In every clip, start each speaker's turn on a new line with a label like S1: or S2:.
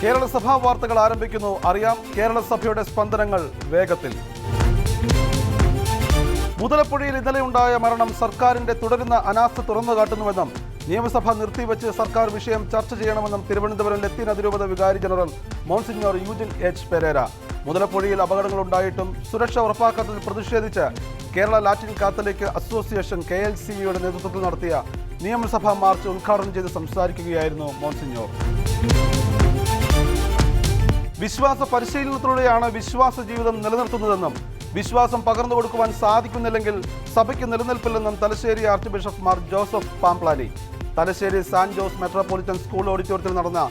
S1: കേരളസഭാ വാർത്തകൾ ആരംഭിക്കുന്നു. അറിയാം കേരളസഭയുടെ സ്പന്ദനങ്ങൾ വേഗത്തിൽ. മുതലപ്പുഴയിൽ ഇന്നലെയുണ്ടായ മരണം സർക്കാരിന്റെ തുടരുന്ന അനാസ്ഥ തുറന്നുകാട്ടുന്നുവെന്നും നിയമസഭ നിർത്തിവെച്ച് സർക്കാർ വിഷയം ചർച്ച ചെയ്യണമെന്നും തിരുവനന്തപുരം ലത്തീൻ അതിരൂപത വികാരി ജനറൽ മോൺസിഞ്ഞോർ യൂജിൻ എച്ച് പെരേര. മുതലപ്പുഴയിൽ അപകടങ്ങളുണ്ടായിട്ടും സുരക്ഷ ഉറപ്പാക്കാത്തതിൽ പ്രതിഷേധിച്ച് കേരള ലാറ്റിൻ കാത്തലിക് അസോസിയേഷൻ KLCയുടെ നേതൃത്വത്തിൽ നടത്തിയ നിയമസഭാ മാർച്ച് ഉദ്ഘാടനം ചെയ്ത് സംസാരിക്കുകയായിരുന്നു മോൺസിഞ്ഞോർ. വിശ്വാസ പരിശീലനത്തിലൂടെയാണ് വിശ്വാസ ജീവിതം നിലനിർത്തുന്നതെന്നും വിശ്വാസം പകർന്നു കൊടുക്കുവാൻ സാധിക്കുന്നില്ലെങ്കിൽ സഭയ്ക്ക് നിലനിൽപ്പില്ലെന്നും Thalassery archbishop Mar Joseph Pamplany. Thalassery Sant Jose metropolitan school ഓഡിറ്റോറിയത്തിൽ നടന്ന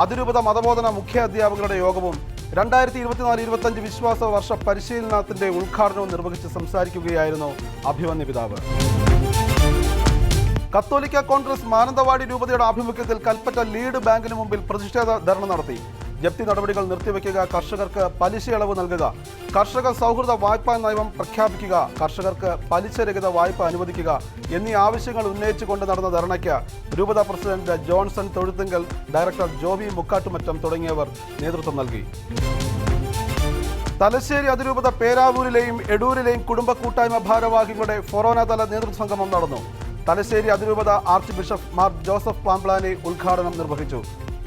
S1: അതിരൂപത മതബോധന മുഖ്യ അധ്യാപകരുടെ യോഗവും 2024-25 വിശ്വാസ വർഷ പരിശീലനത്തിന്റെ ഉദ്ഘാടനവും നിർവഹിച്ച് സംസാരിക്കുകയായിരുന്നു അഭിമന്യ പിതാവ്. കത്തോലിക്ക കോൺഗ്രസ് മാനന്തവാടി രൂപതയുടെ ആഭിമുഖ്യത്തിൽ കൽപ്പറ്റ ലീഡ് ബാങ്കിന് മുമ്പിൽ പ്രതിഷേധ ധർണ നടത്തി. ജപ്തി നടപടികൾ നിർത്തിവെക്കുക, കർഷകർക്ക് പലിശ ഇളവ് നൽകുക, കർഷക സൗഹൃദ വായ്പാ നയം പ്രഖ്യാപിക്കുക, കർഷകർക്ക് പലിശരഹിത വായ്പ അനുവദിക്കുക എന്നീ ആവശ്യങ്ങൾ ഉന്നയിച്ചുകൊണ്ട് നടന്ന ധർണയ്ക്ക് രൂപത president Johnson Thozhuthunkal, director Joby Mukkattumattam തുടങ്ങിയവർ നേതൃത്വം നൽകി. തലശ്ശേരി അതിരൂപത പേരാവൂരിലെയും എടൂരിലെയും കുടുംബ കൂട്ടായ്മ ഭാരവാഹികളുടെ ഫൊറോനതല നേതൃസംഗമം നടന്നു. തലശ്ശേരി അതിരൂപത arch bishop Mar Joseph Pamplany ഉദ്ഘാടനം നിർവഹിച്ചു.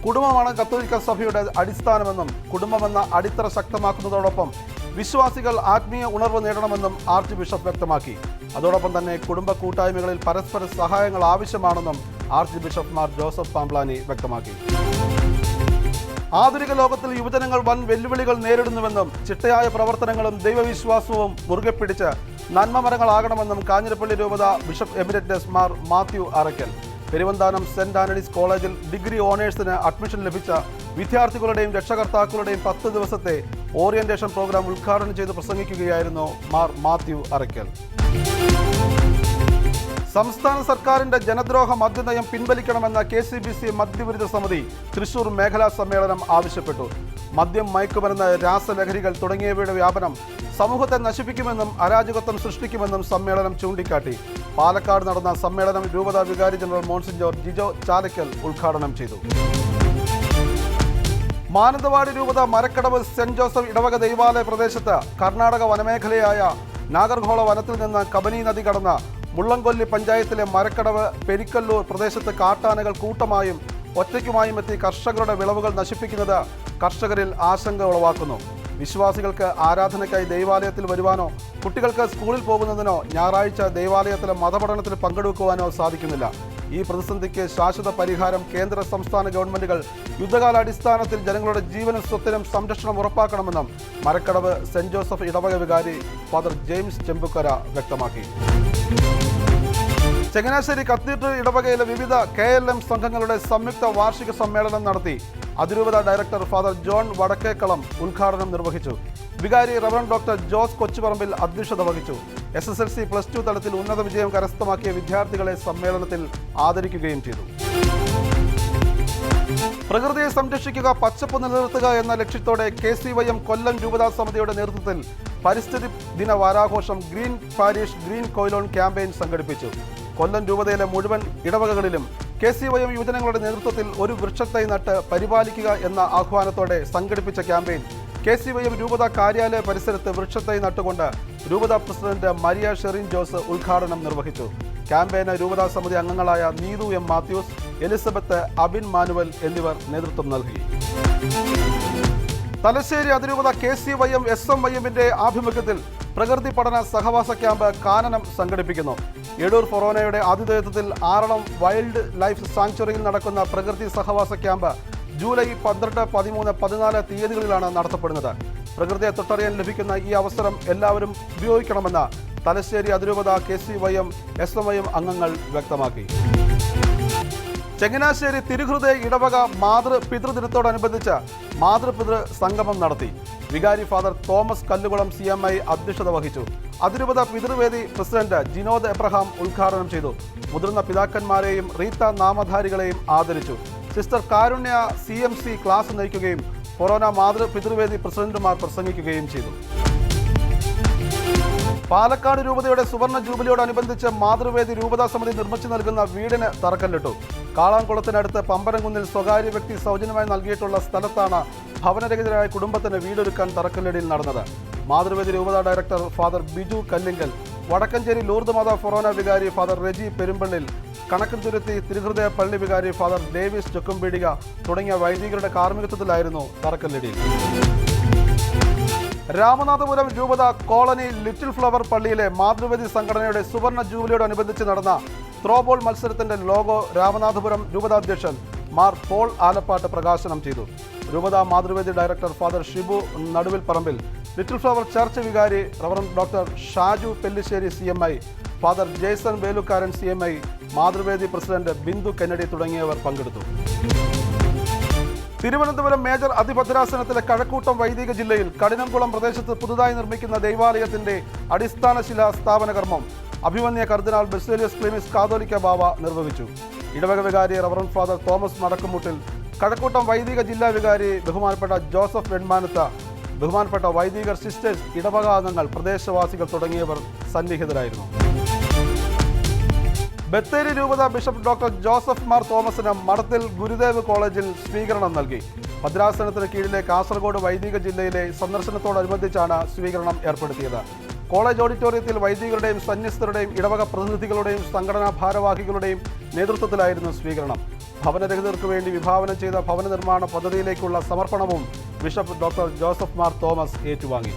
S1: കുടുംബമാണ് കത്തോലിക്ക സഭയുടെ അടിസ്ഥാനമെന്നും കുടുംബമെന്ന അടിത്തറ ശക്തമാക്കുന്നതോടൊപ്പം വിശ്വാസികൾ ആത്മീയ ഉണർവ് നേടണമെന്നും ആർച്ച് ബിഷപ്പ് വ്യക്തമാക്കി. അതോടൊപ്പം തന്നെ കുടുംബ കൂട്ടായ്മകളിൽ പരസ്പര സഹായങ്ങൾ ആവശ്യമാണെന്നും arch bishop Mar Joseph Pamplany വ്യക്തമാക്കി. ആധുനിക ലോകത്തിൽ യുവജനങ്ങൾ വൻ വെല്ലുവിളികൾ നേരിടുന്നുവെന്നും ചിട്ടയായ പ്രവർത്തനങ്ങളും ദൈവവിശ്വാസവും മുറുകെ പിടിച്ച് നന്മമരങ്ങളാകണമെന്നും കാഞ്ഞിരപ്പള്ളി രൂപത bishop emeritus Mar Mathew Arackal. Peruvanthanam saint Antony's കോളേജിൽ ഡിഗ്രി ഓണേഴ്സിന് അഡ്മിഷൻ ലഭിച്ച വിദ്യാർത്ഥികളുടെയും രക്ഷകർത്താക്കളുടെയും 10 ദിവസത്തെ ഓറിയന്റേഷൻ പ്രോഗ്രാം ഉദ്ഘാടനം ചെയ്ത് പ്രസംഗിക്കുകയായിരുന്നു മാർ മാത്യു അറയ്ക്കൽ. സംസ്ഥാന സർക്കാരിന്റെ ജനദ്രോഹ മദ്യനയം പിൻവലിക്കണമെന്ന KCBC മദ്യവിരുദ്ധ സമിതി തൃശൂർ മേഖലാ സമ്മേളനം ആവശ്യപ്പെട്ടു. മദ്യം, മയക്കുമരുന്ന്, രാസലഹരികൾ തുടങ്ങിയവയുടെ വ്യാപനം സമൂഹത്തെ നശിപ്പിക്കുമെന്നും അരാജകത്വം സൃഷ്ടിക്കുമെന്നും സമ്മേളനം ചൂണ്ടിക്കാട്ടി. പാലക്കാട് നടന്ന സമ്മേളനം രൂപത വികാരി ജനറൽ മോൺസിഞ്ഞോർ ജിജോ ചാലക്കൽ ഉദ്ഘാടനം ചെയ്തു. മാനന്തവാടി രൂപത മരക്കടവ് സെന്റ് ജോസഫ് ഇടവക ദൈവാലയ പ്രദേശത്ത് കർണാടക വനമേഖലയായ നാഗർഹോള വനത്തിൽ നിന്ന് കബനി നദി കടന്ന മുള്ളംകൊല്ലി പഞ്ചായത്തിലെ മരക്കടവ് പെരിക്കല്ലൂർ പ്രദേശത്ത് കാട്ടാനകൾ കൂട്ടമായും ഒറ്റയ്ക്കുമായും എത്തി കർഷകരുടെ വിളവുകൾ നശിപ്പിക്കുന്നത് കർഷകരിൽ ആശങ്ക ഉളവാക്കുന്നു. വിശ്വാസികൾക്ക് ആരാധനയ്ക്കായി ദൈവാലയത്തിൽ വരുവാനോ കുട്ടികൾക്ക് സ്കൂളിൽ പോകുന്നതിനോ ഞായറാഴ്ച ദൈവാലയത്തിലെ മതപഠനത്തിൽ പങ്കെടുക്കുവാനോ സാധിക്കുന്നില്ല. ഈ പ്രതിസന്ധിക്ക് ശാശ്വത പരിഹാരം കേന്ദ്ര സംസ്ഥാന ഗവൺമെന്റുകൾ യുദ്ധകാലാടിസ്ഥാനത്തിൽ ജനങ്ങളുടെ ജീവനും സ്വത്തിനും സംരക്ഷണം ഉറപ്പാക്കണമെന്നും മരക്കടവ് സെന്റ് ജോസഫ് ഇടവക വികാരി ഫാദർ ജെയിംസ് ചെമ്പുക്കര വ്യക്തമാക്കി. ചങ്ങനാശ്ശേരി കത്തീഡ്രൽ ഇടവകയിലെ വിവിധ KLM സംഘങ്ങളുടെ സംയുക്ത വാർഷിക സമ്മേളനം നടത്തി. അതിരൂപത ഡയറക്ടർ ഫാദർ ജോൺ വടക്കേക്കളം ഉദ്ഘാടനം നിർവഹിച്ചു. വികാരി റവറൻ ഡോക്ടർ ജോസ് കൊച്ചുപറമ്പിൽ അധ്യക്ഷത വഹിച്ചു. SSLC+2 തലത്തിൽ ഉന്നത വിജയം കരസ്ഥമാക്കിയ വിദ്യാർത്ഥികളെ സമ്മേളനത്തിൽ ആദരിക്കുകയും ചെയ്തു. പ്രകൃതിയെ സംരക്ഷിക്കുക, പച്ചപ്പ് നിലനിർത്തുക എന്ന ലക്ഷ്യത്തോടെ KCYM കൊല്ലം രൂപതാ സമിതിയുടെ നേതൃത്വത്തിൽ പരിസ്ഥിതി ദിന വാരാഘോഷം green parish green Quilon campaign സംഘടിപ്പിച്ചു. കൊല്ലം രൂപതയിലെ മുഴുവൻ ഇടവകകളിലും KCYM യുവജനങ്ങളുടെ നേതൃത്വത്തിൽ ഒരു വൃക്ഷത്തൈ നട്ട് പരിപാലിക്കുക എന്ന ആഹ്വാനത്തോടെ സംഘടിപ്പിച്ച ക്യാമ്പയിൻ KCYM രൂപത കാര്യാലയ പരിസരത്ത് വൃക്ഷത്തൈ നട്ടുകൊണ്ട് രൂപത പ്രസിഡന്റ് മരിയ ഷെറിൻ ജോസ് ഉദ്ഘാടനം നിർവഹിച്ചു. ക്യാമ്പയിന് രൂപതാ സമിതി അംഗങ്ങളായ നീതു M മാത്യൂസ്, എലിസബത്ത്, അബിൻ മാനുവൽ എന്നിവർ നേതൃത്വം നൽകി. തലശ്ശേരി അതിരൂപത KCYM SMYMന്റെ ആഭിമുഖ്യത്തിൽ പ്രകൃതി പഠന സഹവാസ ക്യാമ്പ് കാനനം സംഘടിപ്പിക്കുന്നു. എടൂർ ഫൊറോനയുടെ ആതിഥേയത്വത്തിൽ ആറളം വൈൽഡ് ലൈഫ് സാങ്ച്വറിയിൽ നടക്കുന്ന പ്രകൃതി സഹവാസ ക്യാമ്പ് ജൂലൈ 12, 13, 14 തീയതികളിലാണ് നടത്തപ്പെടുന്നത്. പ്രകൃതിയെ തൊട്ടറിയാൻ ലഭിക്കുന്ന ഈ അവസരം എല്ലാവരും ഉപയോഗിക്കണമെന്ന് തലശ്ശേരി അതിരൂപത KCYM SMYM അംഗങ്ങൾ വ്യക്തമാക്കി. ചങ്ങനാശ്ശേരി തിരുഹൃദയ ഇടവക മാതൃപിതൃദിനത്തോടനുബന്ധിച്ച് മാതൃപിതൃ സംഗമം നടത്തി. വികാരി ഫാദർ തോമസ് കല്ലുകുളം CMI അധ്യക്ഷത വഹിച്ചു. അതിരൂപത പിതൃവേദി പ്രസിഡന്റ് ജിനോദ് എബ്രഹാം ഉദ്ഘാടനം ചെയ്തു. മുതിർന്ന പിതാക്കന്മാരെയും റീത്ത നാമധാരികളെയും ആദരിച്ചു. സിസ്റ്റർ കാരുണ്യ CMC ക്ലാസ് നയിക്കുകയും കൊറോണ മാതൃപിതൃവേദി പ്രസിഡന്റുമാർ പ്രസംഗിക്കുകയും ചെയ്തു. പാലക്കാട് രൂപതയുടെ സുവർണ ജൂബിലിയോടനുബന്ധിച്ച് മാതൃവേദി രൂപതാ സമിതി നിർമ്മിച്ചു നൽകുന്ന വീടിന് തറക്കല്ലിട്ടു. കാളാംകുളത്തിനടുത്ത് പമ്പരംകുന്നിൽ സ്വകാര്യ വ്യക്തി സൗജന്യമായി നൽകിയിട്ടുള്ള സ്ഥലത്താണ് ഭവനരഹിതരായ കുടുംബത്തിന് വീടൊരുക്കാൻ തറക്കല്ലിടിയിൽ നടന്നത്. മാതൃവേദി രൂപത director father Biju Kallinkal, Vadakkencherry Lourdes Matha forane വികാരി ഫാദർ റെജി പെരുമ്പള്ളിൽ, കണക്കൻതുരുത്തി തിരുഹൃദയ പള്ളി വികാരി ഫാദർ ഡേവിസ് ചൊക്കുംപീടിക തുടങ്ങിയ വൈദികരുടെ കാർമ്മികത്വത്തിലായിരുന്നു തറക്കല്ലിടിയിൽ. രാമനാഥപുരം രൂപത കോളനി ലിറ്റിൽ ഫ്ലവർ പള്ളിയിലെ മാതൃവേദി സംഘടനയുടെ സുവർണ ജൂബിലിയോടനുബന്ധിച്ച് നടന്ന ത്രോബോൾ മത്സരത്തിന്റെ ലോഗോ രാമനാഥപുരം രൂപതാധ്യക്ഷൻ മാർ പോൾ ആലപ്പാട്ട് പ്രകാശനം ചെയ്തു. രൂപത മാതൃവേദി ഡയറക്ടർ ഫാദർ ഷിബു നടുവിൽ പറമ്പിൽ, ലിറ്റിൽ ഫ്ലവർ ചർച്ച് വികാരി reverend doctor Shaju Pellissery CMI, father Jason Velukkaran CMI, Mathruvedi president Bindu Kennedy തുടങ്ങിയവർ പങ്കെടുത്തു. തിരുവനന്തപുരം മേജർ അതിഭദ്രാസനത്തിലെ കഴക്കൂട്ടം വൈദിക ജില്ലയിൽ കഠിനംകുളം പ്രദേശത്ത് പുതുതായി നിർമ്മിക്കുന്ന ദൈവാലയത്തിന്റെ അടിസ്ഥാന ശിലാ സ്ഥാപന കർമ്മം അഭിമന്യ കർദിനാൾ ബസേലിയസ് ക്ലീമിസ് കാതോലിക്ക ബാവ നിർവഹിച്ചു. ഇടവക വികാരി റവറന്റ് ഫാദർ തോമസ് മടക്കുമുട്ടിൽ, കഴക്കൂട്ടം വൈദിക ജില്ലാ വികാരി ബഹുമാനപ്പെട്ട ജോസഫ് വെൺമാനത്ത, ബഹുമാനപ്പെട്ട വൈദികർ, സിസ്റ്റേഴ്സ്, ഇടവക അംഗങ്ങൾ, പ്രദേശവാസികൾ തുടങ്ങിയവർ സന്നിഹിതരായിരുന്നു. ബത്തേരി രൂപത ബിഷപ്പ് ഡോക്ടർ ജോസഫ് മാർ തോമസിന് മഠത്തിൽ ഗുരുദേവ് കോളേജിൽ സ്വീകരണം നൽകി. ഭദ്രാസനത്തിന് കീഴിലെ കാസർഗോഡ് വൈദിക ജില്ലയിലെ സന്ദർശനത്തോടനുബന്ധിച്ചാണ് സ്വീകരണം ഏർപ്പെടുത്തിയത്. കോളേജ് ഓഡിറ്റോറിയത്തിൽ വൈദികരുടെയും സന്യസ്തരുടെയും ഇടവക പ്രതിനിധികളുടെയും സംഘടനാ ഭാരവാഹികളുടെയും നേതൃത്വത്തിലായിരുന്നു സ്വീകരണം. ഭവനരഹിതർക്ക് വേണ്ടി വിഭാവനം ചെയ്ത ഭവന നിർമ്മാണ പദ്ധതിയിലേക്കുള്ള സമർപ്പണവും bishop doctor Joseph Mar Thomas ഏറ്റുവാങ്ങി.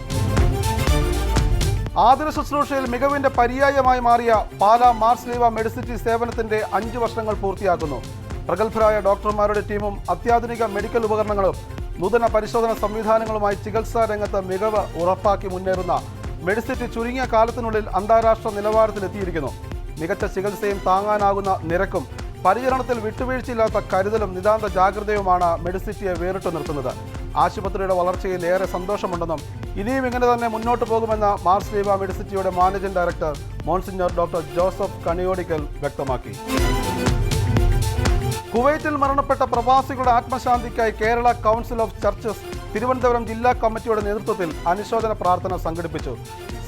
S1: ആതുര ശുശ്രൂഷയിൽ മികവിന്റെ പര്യായമായി മാറിയ പാലാ മാർസ് ലീവ മെഡിസിറ്റി സേവനത്തിന്റെ 5 വർഷങ്ങൾ പൂർത്തിയാക്കുന്നു. പ്രഗത്ഭരായ ഡോക്ടർമാരുടെ ടീമും അത്യാധുനിക മെഡിക്കൽ ഉപകരണങ്ങളും നൂതന പരിശോധന സംവിധാനങ്ങളുമായി ചികിത്സാ രംഗത്ത് മികവ് ഉറപ്പാക്കി മുന്നേറുന്ന മെഡിസിറ്റി ചുരുങ്ങിയ കാലത്തിനുള്ളിൽ അന്താരാഷ്ട്ര നിലവാരത്തിലെത്തിയിരിക്കുന്നു. മികച്ച ചികിത്സയും താങ്ങാനാകുന്ന നിരക്കും പരിചരണത്തിൽ വിട്ടുവീഴ്ചയില്ലാത്ത കരുതലും നിതാന്ത ജാഗ്രതയുമാണ് മെഡിസിറ്റിയെ വേറിട്ടു നിർത്തുന്നത്. ആശുപത്രിയുടെ വളർച്ചയിൽ ഏറെ സന്തോഷമുണ്ടെന്നും ഇനിയും ഇങ്ങനെ തന്നെ മുന്നോട്ട് പോകുമെന്ന മാർസ് ലീവ മെഡിസിറ്റിയുടെ managing director monsignor doctor Joseph Kaniyodikkal വ്യക്തമാക്കി. കുവൈറ്റിൽ മരണപ്പെട്ട പ്രവാസികളുടെ ആത്മശാന്തിക്കായി Kerala council of churches Thiruvananthapuram ജില്ലാ കമ്മിറ്റിയുടെ നേതൃത്വത്തിൽ അനുശോചന പ്രാർത്ഥന സംഘടിപ്പിച്ചു.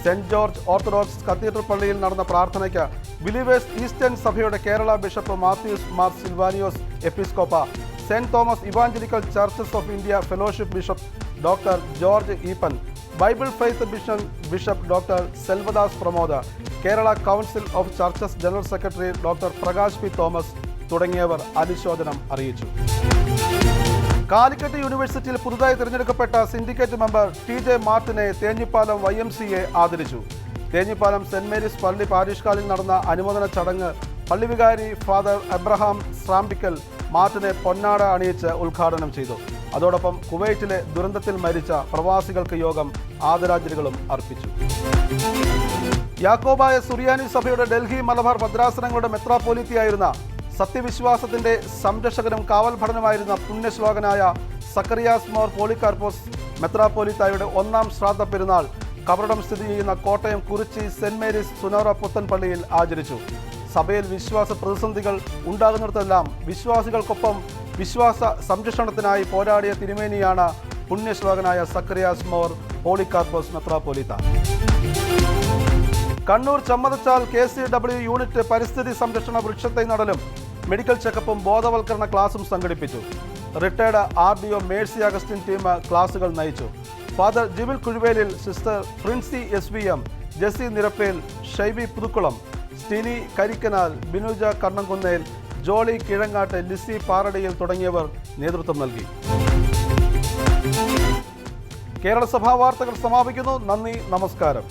S1: സെന്റ് ജോർജ് ഓർത്തഡോക്സ് കത്തീഡ്രൽ പള്ളിയിൽ നടന്ന പ്രാർത്ഥനയ്ക്ക് ബിലീവേഴ്സ് ഈസ്റ്റേൺ സഭയുടെ Kerala bishop Mathews Mar Silvanios episcopa, saint Thomas evangelical churches of India fellowship bishop doctor George Eapen, Bible faith mission bishop doctor Selvadas Pramod, Kerala council of churches general secretary doctor Prakash P Thomas തുടങ്ങിയവർ അനുശോചനം അറിയിച്ചു. കാലിക്കറ്റ് യൂണിവേഴ്സിറ്റിയിൽ പുതുതായി തിരഞ്ഞെടുക്കപ്പെട്ട സിൻഡിക്കേറ്റ് മെമ്പർ TJ മാർട്ടിനെ Thenhipalam YMCA ആദരിച്ചു. തേഞ്ഞിപ്പാലം സെന്റ് മേരീസ് പള്ളി പാരിഷ് ഹാളിൽ നടന്ന അനുമോദന ചടങ്ങ് പള്ളി വികാരി ഫാദർ എബ്രഹാം സ്രാമ്പിക്കൽ മാർട്ടിനെ പൊന്നാട അണിയിച്ച് ഉദ്ഘാടനം ചെയ്തു. അതോടൊപ്പം കുവൈറ്റിലെ ദുരന്തത്തിൽ മരിച്ച പ്രവാസികൾക്ക് യോഗം ആദരാഞ്ജലികളും അർപ്പിച്ചു. യാക്കോബായ സുറിയാനി സഭയുടെ ഡൽഹി മലബാർ ഭദ്രാസനങ്ങളുടെ മെത്രാപ്പോലീത്തയായിരുന്ന സത്യവിശ്വാസത്തിന്റെ സംരക്ഷകനും കാവൽ ഭടനുമായിരുന്ന പുണ്യശ്ലോകനായ സക്കറിയാസ് മോർ പോളികാർപ്പോസ് മെത്രാപ്പോലീത്തായുടെ 1ാം ശ്രാദ്ധ പെരുന്നാൾ കബറിടം സ്ഥിതി ചെയ്യുന്ന കോട്ടയം കുറിച്ചി സെന്റ് മേരീസ് സുനോറ പുത്തൻപള്ളിയിൽ ആചരിച്ചു. സഭയിൽ വിശ്വാസ പ്രതിസന്ധികൾ ഉണ്ടാകുന്നിടത്തെല്ലാം വിശ്വാസികൾക്കൊപ്പം വിശ്വാസ സംരക്ഷണത്തിനായി പോരാടിയ തിരുമേനിയാണ് പുണ്യശ്ലോകനായ സക്കറിയാസ് മോർ പോളികാർപ്പോസ് മെത്രാപ്പോലീത്ത. കണ്ണൂർ ചമ്മതച്ചാൽ KCW യൂണിറ്റ് പരിസ്ഥിതി സംരക്ഷണ വൃക്ഷത്തൈ നടലും മെഡിക്കൽ ചെക്കപ്പും ബോധവൽക്കരണ ക്ലാസും സംഘടിപ്പിച്ചു. Retired RDO Mercy Augustine team ക്ലാസുകൾ നയിച്ചു. Father Jibil Kuzhuvelil, sister Princy SVM, Jessy Nirappel, Shiby Puthukulam, Stini Karikkanal, Binuja Kannamkunnel, Jolly Kizhangattu, Lissy Paradiyil തുടങ്ങിയവർ നേതൃത്വം നൽകി. കേരള സഭാ വാർത്തകൾ സമാപിക്കുന്നു. നന്ദി, നമസ്കാരം.